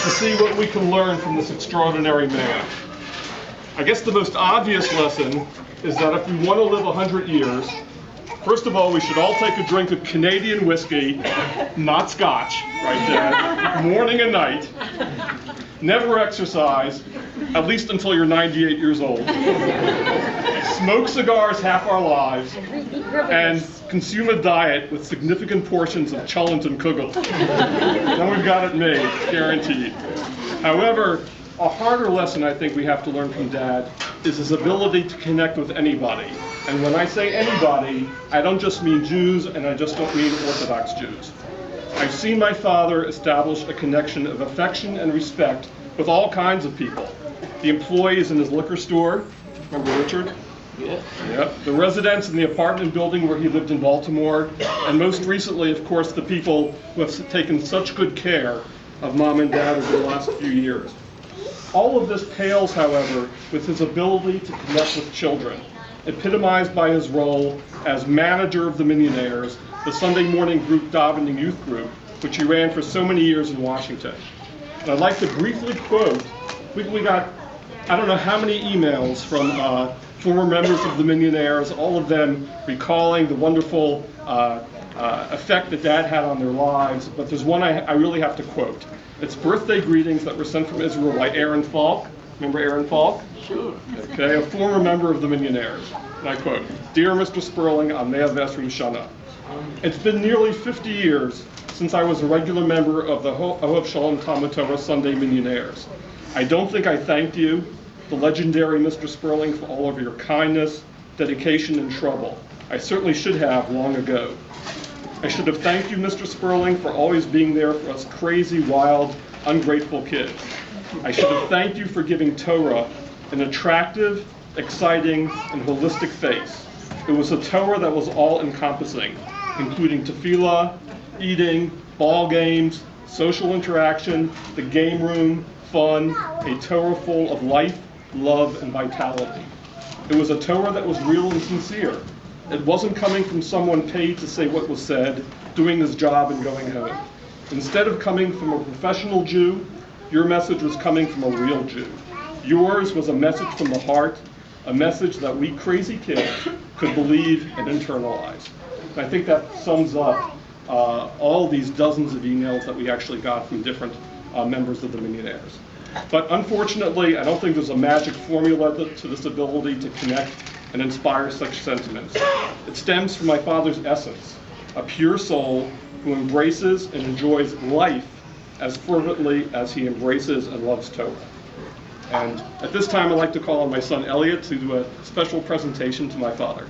to see what we can learn from this extraordinary man. I guess the most obvious lesson is that if we want to live 100 years, first of all, we should all take a drink of Canadian whiskey, not Scotch, right, Dad? Morning and night. Never exercise, at least until you're 98 years old. Smoke cigars half our lives, and consume a diet with significant portions of Cholent and Kugel. Then we've got it made, guaranteed. However, a harder lesson I think we have to learn from Dad is his ability to connect with anybody. And when I say anybody, I don't just mean Jews, and I just don't mean Orthodox Jews. I've seen my father establish a connection of affection and respect with all kinds of people. The employees in his liquor store, remember Richard? Yeah. Yep. The residents in the apartment building where he lived in Baltimore, and most recently, of course, the people who have taken such good care of Mom and Dad over the last few years. All of this pales, however, with his ability to connect with children, epitomized by his role as manager of the Mignonnaires, the Sunday morning group davening youth group, which he ran for so many years in Washington. And I'd like to briefly quote, we got, I don't know how many emails from former members of the Mignonnaires, all of them recalling the wonderful effect that Dad had on their lives, but there's one I really have to quote. It's birthday greetings that were sent from Israel by Aaron Falk. Remember Aaron Falk? Sure. Okay, a former member of the Mignonnaires. And I quote, "Dear Mr. Sperling, on Mea Vesru Shana, it's been nearly 50 years since I was a regular member of the Ohev Shalom Talmud Torah Sunday Mignonnaires. I don't think I thanked you, the legendary Mr. Sperling, for all of your kindness, dedication, and trouble. I certainly should have long ago. I should have thanked you, Mr. Sperling, for always being there for us crazy, wild, ungrateful kids. I should have thanked you for giving Torah an attractive, exciting, and holistic face. It was a Torah that was all-encompassing, including tefillah, eating, ball games, social interaction, the game room, fun, a Torah full of life, love, and vitality. It was a Torah that was real and sincere. It wasn't coming from someone paid to say what was said, doing his job and going home. Instead of coming from a professional Jew, your message was coming from a real Jew. Yours was a message from the heart, a message that we crazy kids could believe and internalize." And I think that sums up all these dozens of emails that we actually got from different members of the Mignonnaires. But unfortunately, I don't think there's a magic formula to this ability to connect and inspire such sentiments. It stems from my father's essence, a pure soul who embraces and enjoys life as fervently as he embraces and loves Torah. And at this time, I'd like to call on my son Elliot to do a special presentation to my father.